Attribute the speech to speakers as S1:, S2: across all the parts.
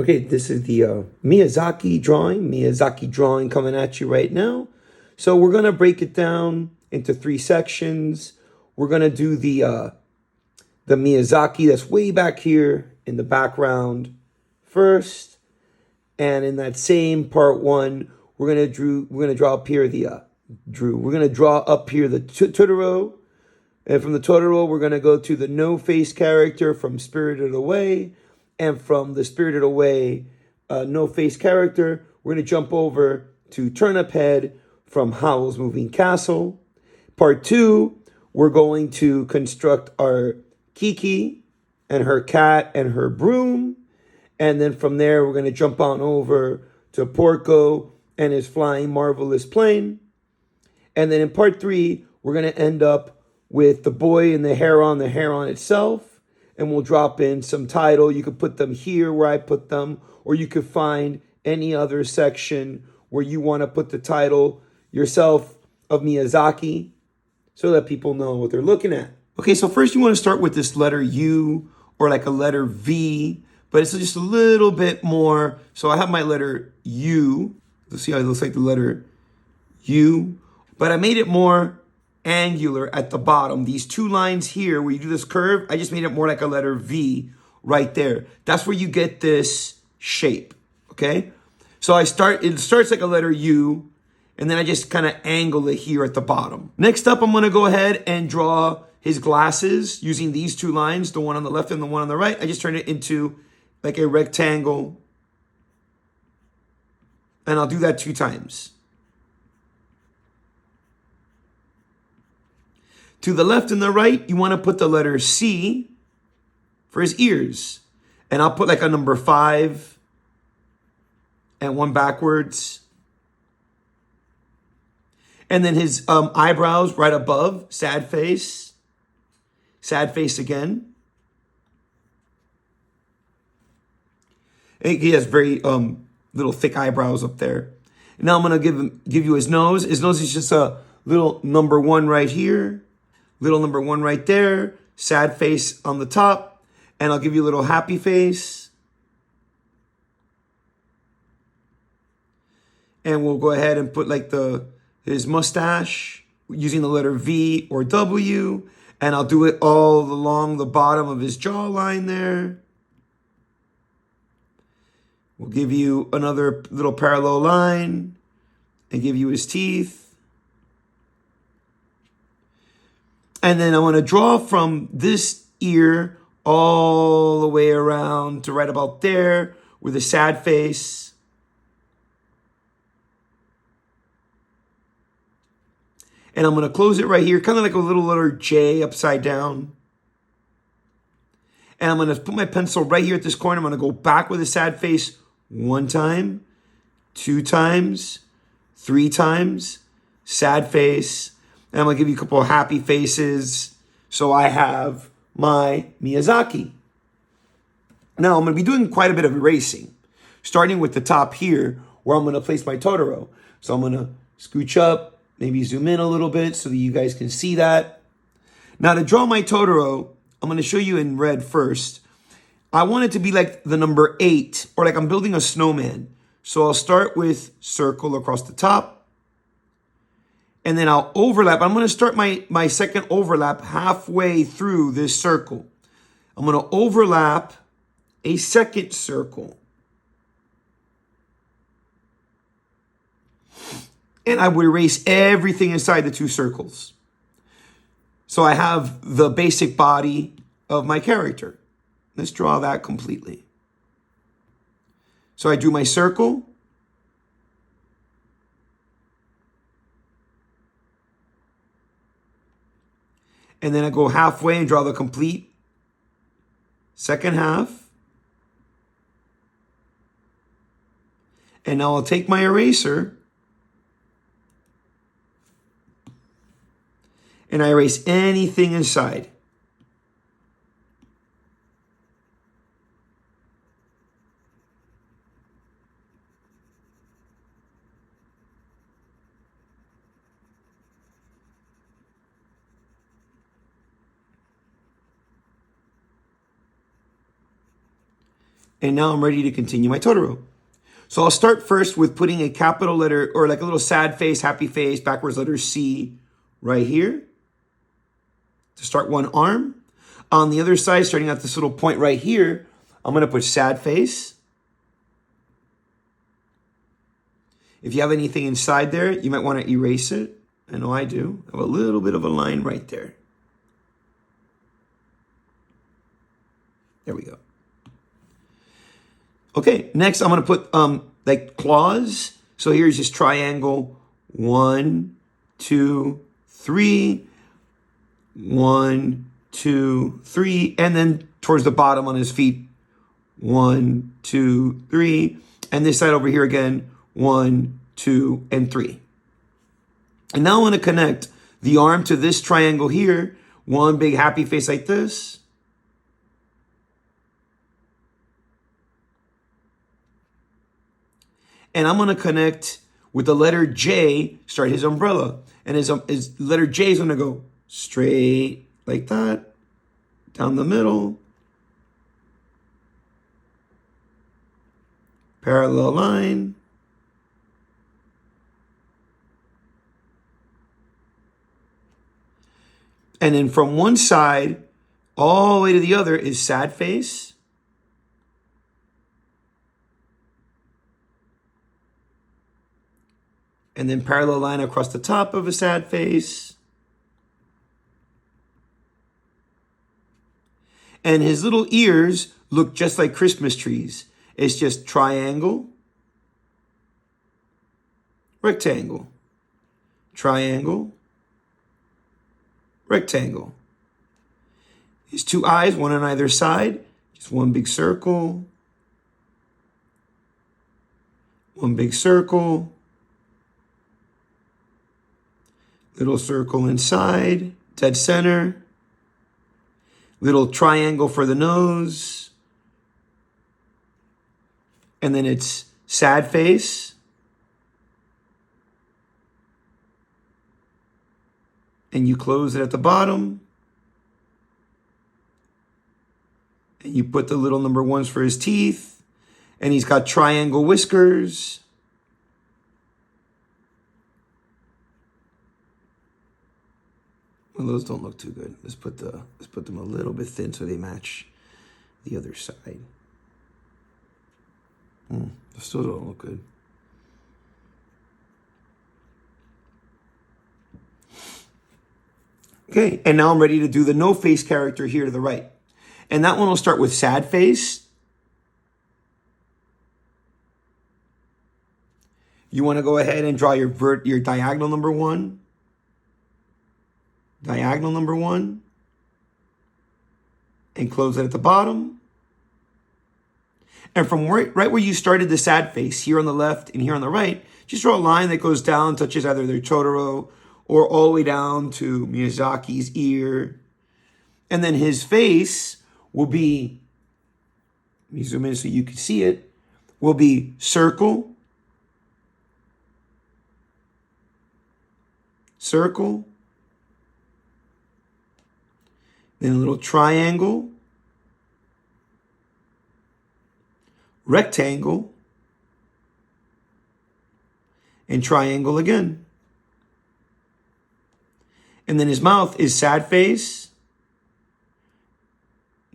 S1: Okay, this is the Miyazaki drawing coming at you right now. So we're gonna break it down into three sections. We're gonna do the Miyazaki that's way back here in the background first, and in that same part one, we're gonna draw up here we're gonna draw up here the Todoro, and from the Todoro, we're going to go to the no-face character from Spirited Away. And from the Spirited Away no-face character, we're going to jump over to Turnup Head from Howl's Moving Castle. Part two, we're going to construct our Kiki and her cat and her broom. And then from there, we're going to jump on over to Porco and his flying marvelous plane. And then in part three, we're going to end up with the boy and the heron itself. And we'll drop in some title. You could put them here where I put them, or you could find any other section where you want to put the title yourself of Miyazaki so that people know what they're looking at. Okay, so first you want to start with this letter U or like a letter V, but it's just a little bit more. So I have my letter U. Let's see how it looks like the letter U, but I made it more angular at the bottom. These two lines here where you do this curve, I just made it more like a letter V right there. That's where you get this shape, okay? So it starts like a letter U, and then I just kind of angle it here at the bottom. Next up, I'm gonna go ahead and draw his glasses using these two lines, the one on the left and the one on the right. I just turned it into like a rectangle, and I'll do that 2 times. To the left and the right, you want to put the letter C for his ears. And I'll put like a number 5 and one backwards. And then his eyebrows right above, sad face again. And he has very little thick eyebrows up there. And now I'm going to give you his nose. His nose is just a little number 1 right here. Little number 1 right there, sad face on the top, and I'll give you a little happy face. And we'll go ahead and put like his mustache using the letter V or W, and I'll do it all along the bottom of his jawline there. We'll give you another little parallel line and give you his teeth. And then I want to draw from this ear all the way around to right about there with a sad face. And I'm going to close it right here, kind of like a little letter J upside down. And I'm going to put my pencil right here at this corner. I'm going to go back with a sad face 1 time, 2 times, 3 times, sad face. And I'm going to give you a couple of happy faces. So I have my Miyazaki. Now I'm going to be doing quite a bit of erasing, starting with the top here where I'm going to place my Todoro. So I'm going to scooch up, maybe zoom in a little bit so that you guys can see that. Now to draw my Todoro, I'm going to show you in red first. I want it to be like the number 8, or like I'm building a snowman. So I'll start with circle across the top. And then I'll overlap. I'm going to start my second overlap halfway through this circle. I'm going to overlap a second circle. And I would erase everything inside the 2 circles. So I have the basic body of my character. Let's draw that completely. So I drew my circle. And then I go halfway and draw the complete second half. And now I'll take my eraser and I erase anything inside. And now I'm ready to continue my Todoro. So I'll start first with putting a capital letter or like a little sad face, happy face, backwards letter C right here to start one arm. On the other side, starting at this little point right here, I'm going to put sad face. If you have anything inside there, you might want to erase it. I know I do. I have a little bit of a line right there. There we go. Okay, next I'm going to put like claws. So here's just triangle. 1, 2, 3. 1, 2, 3. And then towards the bottom on his feet. 1, 2, 3. And this side over here again. 1, 2, and 3. And now I want to connect the arm to this triangle here. One big happy face like this. And I'm going to connect with the letter J, start his umbrella. And his letter J is going to go straight like that, down the middle. Parallel line. And then from one side all the way to the other is sad face. And then parallel line across the top of a sad face. And his little ears look just like Christmas trees. It's just triangle, rectangle, triangle, rectangle. His two eyes, one on either side, just one big circle, one big circle, little circle inside, dead center, little triangle for the nose, and then it's sad face, and you close it at the bottom, and you put the little number 1s for his teeth, and he's got triangle whiskers. Well, those don't look too good. Let's put them a little bit thin so they match the other side. They still don't look good. Okay, and now I'm ready to do the no face character here to the right. And that one will start with sad face. You want to go ahead and draw your diagonal number 1. Diagonal number 1. And close it at the bottom. And from right where you started the sad face, here on the left and here on the right, just draw a line that goes down, touches either their Todoro or all the way down to Miyazaki's ear. And then his face will be, let me zoom in so you can see it, will be circle, circle, then a little triangle, rectangle, and triangle again. And then his mouth is sad face,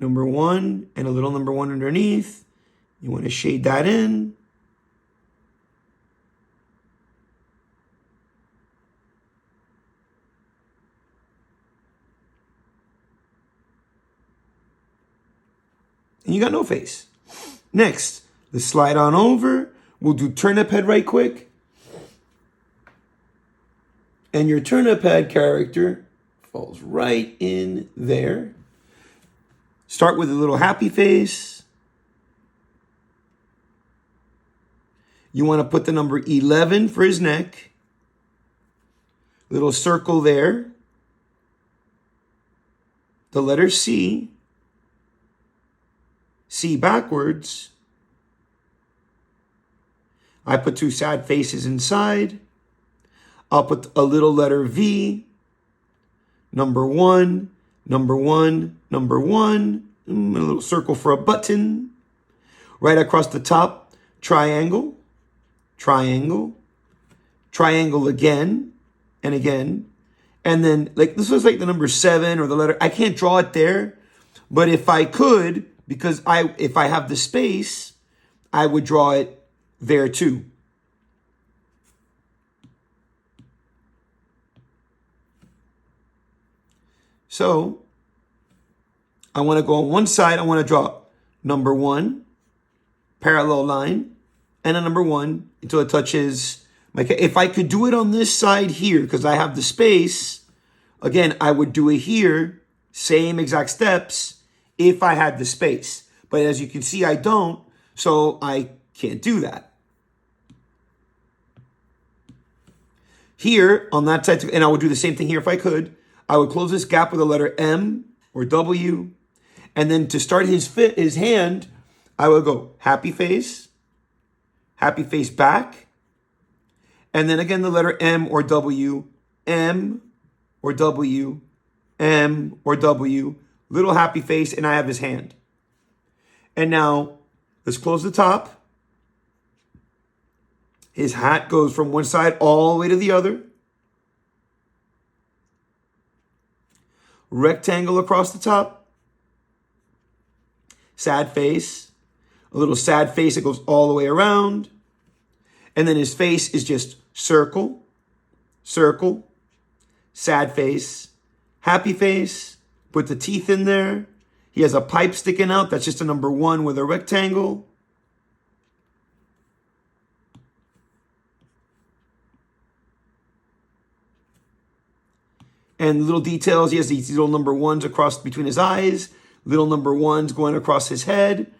S1: number 1, and a little number 1 underneath. You want to shade that in. And you got no face. Next, let's slide on over. We'll do Turnup head right quick. And your Turnup head character falls right in there. Start with a little happy face. You want to put the number 11 for his neck. Little circle there. The letter C. C backwards. I put 2 sad faces inside. I'll put a little letter V. Number 1, number 1, number 1. A little circle for a button. Right across the top, triangle, triangle, triangle again and again. And then like this was like the number 7 or the letter. I can't draw it there, but if I could, because if I have the space, I would draw it there too. So I want to go on one side. I want to draw number 1, parallel line, and a number 1 until it touches my. If I could do it on this side here, because I have the space, again, I would do it here, same exact steps, if I had the space. But as you can see, I don't, so I can't do that. Here, on that side, and I would do the same thing here if I could. I would close this gap with a letter M or W. And then to start his hand, I would go happy face back. And then again, the letter M or W, M or W, M or W, little happy face, and I have his hand. And now, let's close the top. His hat goes from one side all the way to the other. Rectangle across the top. Sad face. A little sad face that goes all the way around. And then his face is just circle, circle, sad face, happy face. Put the teeth in there. He has a pipe sticking out. That's just a number 1 with a rectangle. And little details, he has these little number 1s across between his eyes, little number 1s going across his head.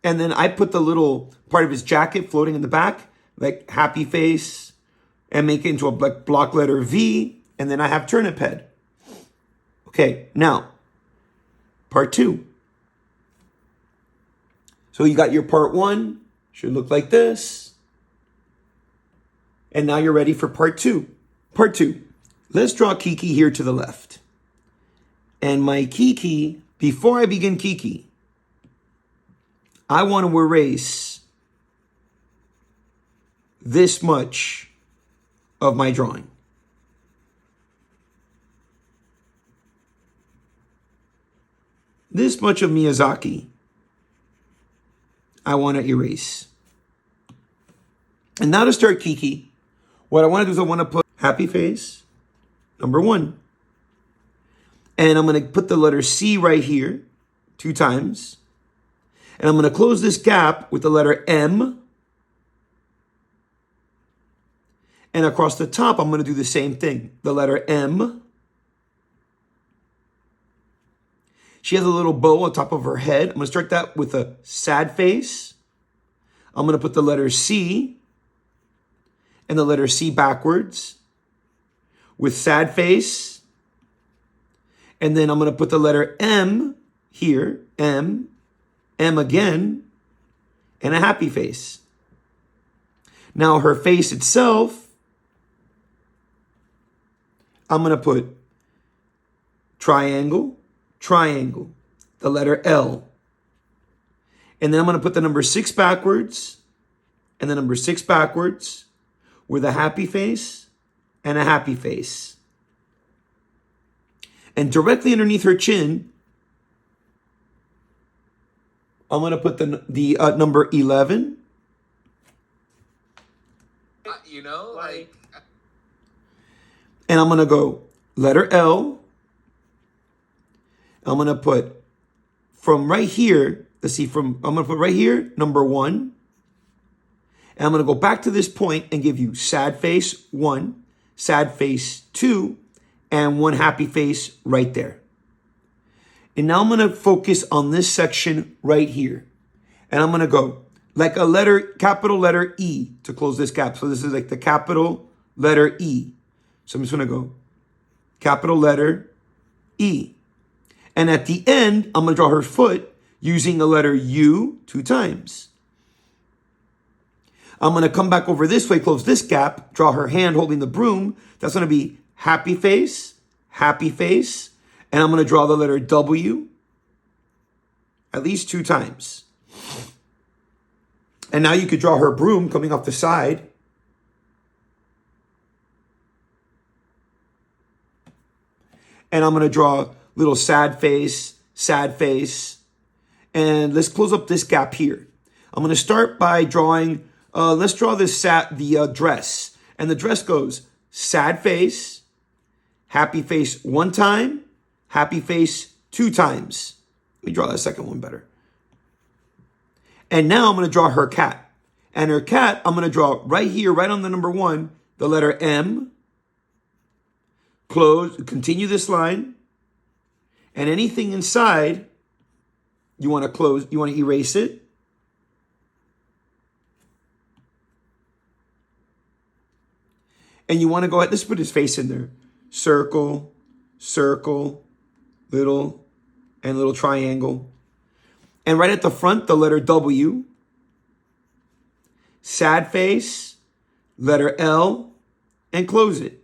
S1: And then I put the little part of his jacket floating in the back, like happy face, and make it into a block letter V. And then I have turnip head. Okay, now, part 2. So you got your part 1, should look like this. And now you're ready for part 2. Part 2. Let's draw Kiki here to the left. And my Kiki, before I begin Kiki, I want to erase this much of my drawing. This much of Miyazaki, I want to erase. And now to start Kiki, what I want to do is I want to put happy face, number 1. And I'm going to put the letter C right here 2 times. And I'm going to close this gap with the letter M. And across the top, I'm going to do the same thing. The letter M. She has a little bow on top of her head. I'm going to start that with a sad face. I'm going to put the letter C and the letter C backwards with sad face. And then I'm going to put the letter M here, M again, and a happy face. Now her face itself, I'm going to put triangle, triangle, the letter L. And then I'm going to put the number 6 backwards and the number 6 backwards with a happy face and a happy face. And directly underneath her chin, I'm going to put the number 11.
S2: You know, like...
S1: And I'm going to go letter L. I'm going to put from right here, let's see, I'm going to put right here, number 1. And I'm going to go back to this point and give you sad face 1, sad face 2, and 1 happy face right there. And now I'm going to focus on this section right here. And I'm going to go like a letter, capital letter E to close this gap. So this is like the capital letter E. So I'm just going to go capital letter E. And at the end, I'm going to draw her foot using the letter U 2 times. I'm going to come back over this way, close this gap, draw her hand holding the broom. That's going to be happy face, and I'm going to draw the letter W at least 2 times. And now you could draw her broom coming off the side. And I'm going to draw little sad face, sad face. And let's close up this gap here. I'm going to start by drawing, let's draw this dress. And the dress goes sad face, happy face one time, happy face two times. Let me draw that second one better. And now I'm going to draw her cat. And her cat, I'm going to draw right here, right on the number 1, the letter M. Close, continue this line. And anything inside, you want to close, you want to erase it. And you want to go ahead, let's put his face in there. Circle, circle, little, and little triangle. And right at the front, the letter W. Sad face, letter L, and close it.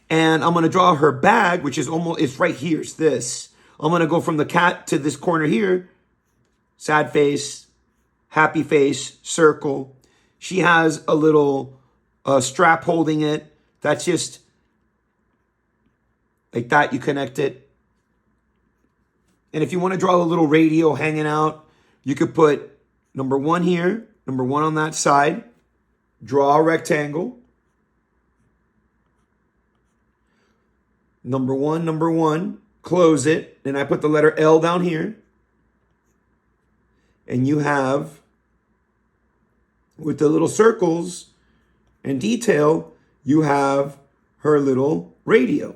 S1: And I'm going to draw her bag, which is almost, it's right here, it's this. I'm going to go from the cat to this corner here. Sad face, happy face, circle. She has a little strap holding it. That's just like that, you connect it. And if you want to draw a little radio hanging out, you could put number 1 here, number 1 on that side. Draw a rectangle. Number 1, close it. And I put the letter L down here. And you have, with the little circles and detail, you have her little radio.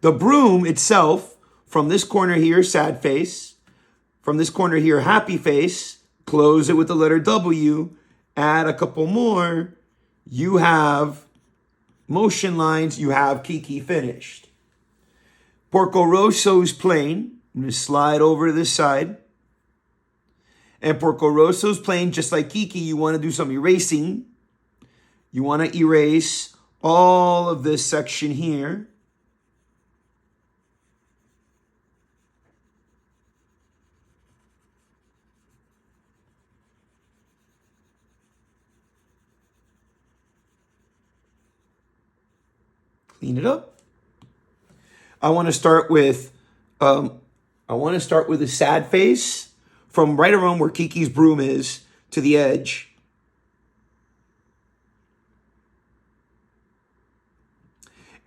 S1: The broom itself, from this corner here, sad face. From this corner here, happy face. Close it with the letter W. Add a couple more. You have motion lines. You have Kiki finished. Porco Rosso's plane. I'm going to slide over to this side. And Porco Rosso's plane, just like Kiki, you want to do some erasing. You want to erase all of this section here. Clean it up. I want to start with a sad face from right around where Kiki's broom is to the edge.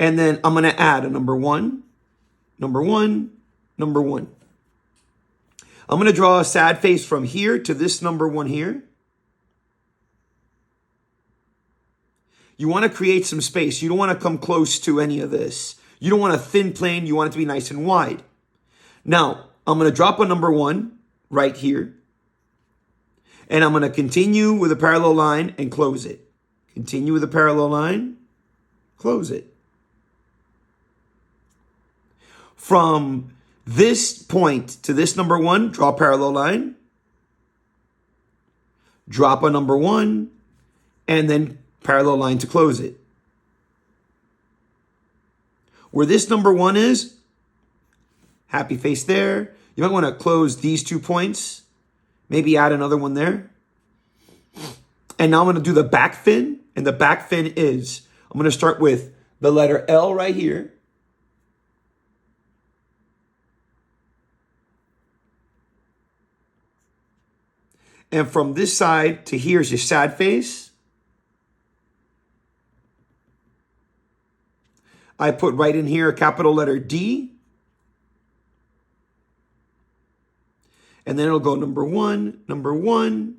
S1: And then I'm going to add a number 1, number 1, number 1. I'm going to draw a sad face from here to this number 1 here. You want to create some space. You don't want to come close to any of this. You don't want a thin plane. You want it to be nice and wide. Now, I'm going to drop a number 1 right here. And I'm going to continue with a parallel line and close it. Continue with a parallel line, close it. From this point to this number 1, draw a parallel line. Drop a number 1, and then parallel line to close it. Where this number 1 is, happy face there. You might want to close these 2 points. Maybe add another one there. And now I'm going to do the back fin. And the back fin is, I'm going to start with the letter L right here. And from this side to here is your sad face. I put right in here a capital letter D. And then it'll go number 1, number 1.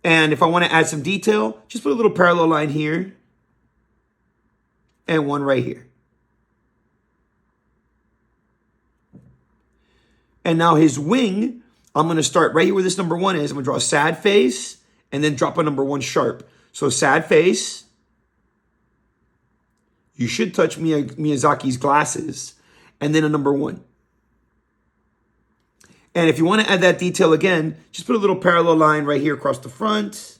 S1: And if I want to add some detail, just put a little parallel line here. And 1 right here. And now his wing, I'm going to start right here where this number 1 is. I'm going to draw a sad face and then drop a number 1 sharp. So sad face. You should touch Miyazaki's glasses. And then a number 1. And if you want to add that detail again, just put a little parallel line right here across the front.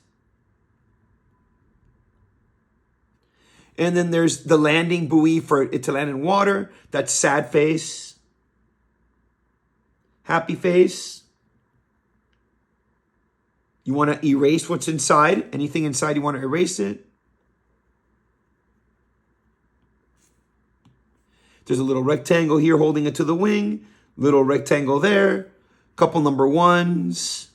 S1: And then there's the landing buoy for it to land in water. That's sad face. Happy face. You want to erase what's inside. Anything inside, you want to erase it. There's a little rectangle here holding it to the wing. Little rectangle there. Couple number ones.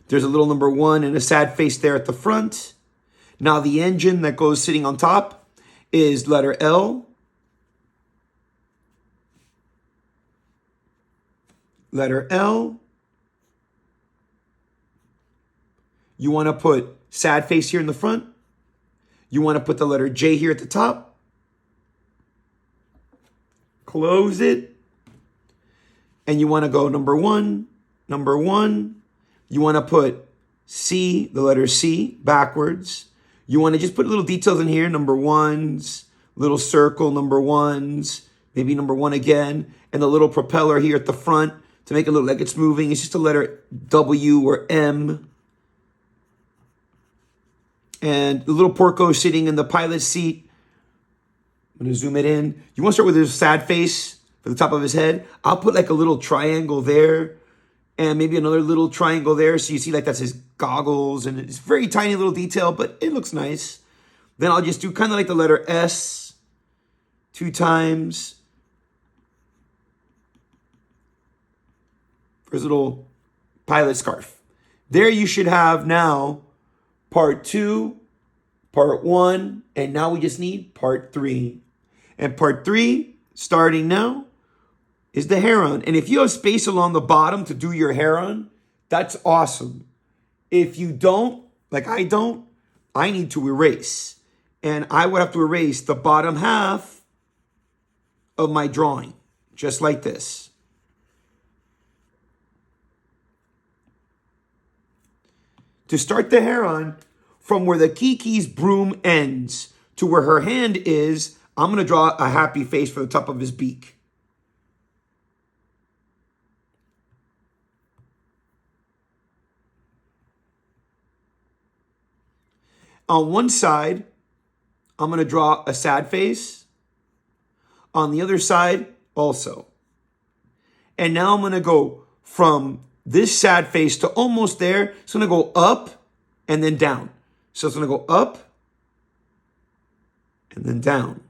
S1: There's a little number one and a sad face there at the front. Now the engine that goes sitting on top is letter L. Letter L. You want to put sad face here in the front. You want to put the letter J here at the top. Close it. And you want to go number one. You want to put C, the letter C, backwards. You want to just put little details in here. Number ones, little circle, number ones, maybe number one again. And the little propeller here at the front to make it look like it's moving. It's just a letter W or M. And the little Porco sitting in the pilot's seat. I'm going to zoom it in. You want to start with his sad face for the top of his head. I'll put like a little triangle there and maybe another little triangle there. So you see like that's his goggles and it's very tiny little detail, but it looks nice. Then I'll just do kind of like the letter S 2 times for his little pilot scarf. There you should have now part 2, part 1, and now we just need part 3. And part 3, starting now, is the heron. And if you have space along the bottom to do your heron, that's awesome. If you don't, like I don't, I need to erase. And I would have to erase the bottom half of my drawing, just like this. To start the heron, from where the Kiki's broom ends to where her hand is, I'm going to draw a happy face for the top of his beak. On one side, I'm going to draw a sad face. On the other side, also. And now I'm going to go from this sad face to almost there. It's going to go up and then down. So it's going to go up and then down.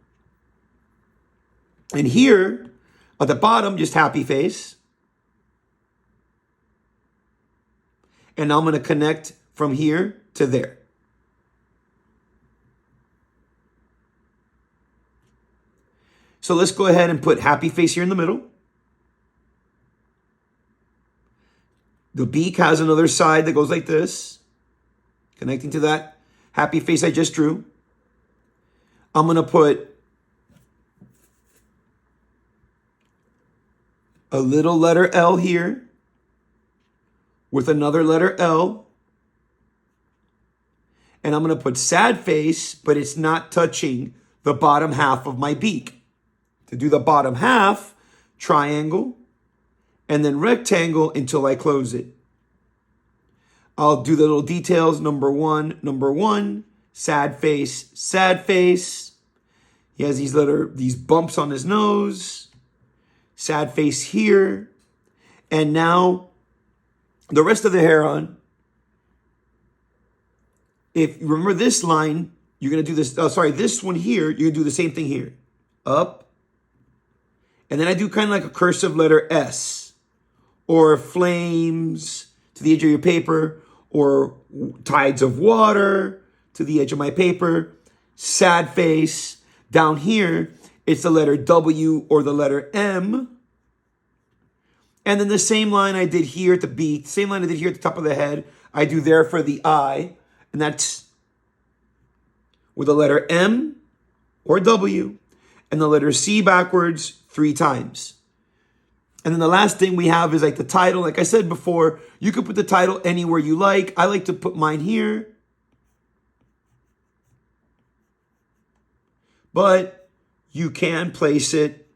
S1: And here, at the bottom, just happy face. And now I'm going to connect from here to there. So let's go ahead and put happy face here in the middle. The beak has another side that goes like this, connecting to that happy face I just drew. I'm going to put a little letter L here with another letter L. And I'm going to put sad face, but it's not touching the bottom half of my beak. To do the bottom half, triangle, and then rectangle until I close it. I'll do the little details. Number one, sad face. He has these bumps on his nose. Sad face here. And now the rest of the heron. If you remember this line, you're going to do this. This one here, you're going to do the same thing here. Up. And then I do kind of like a cursive letter S. Or flames to the edge of your paper. Or tides of water to the edge of my paper. Sad face. Down here, it's the letter W or the letter M. And then the same line I did here at the beak, same line I did here at the top of the head, I do there for the eye. And that's with the letter M or W and the letter C backwards 3 times. And then the last thing we have is like the title. Like I said before, you could put the title anywhere you like. I like to put mine here. But you can place it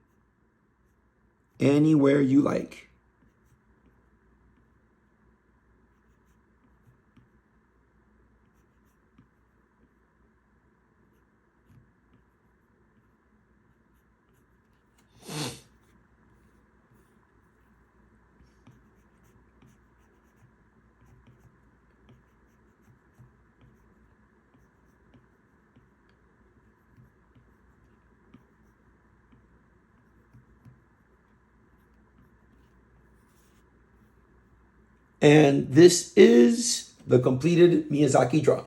S1: anywhere you like. And this is the completed Miyazaki draw.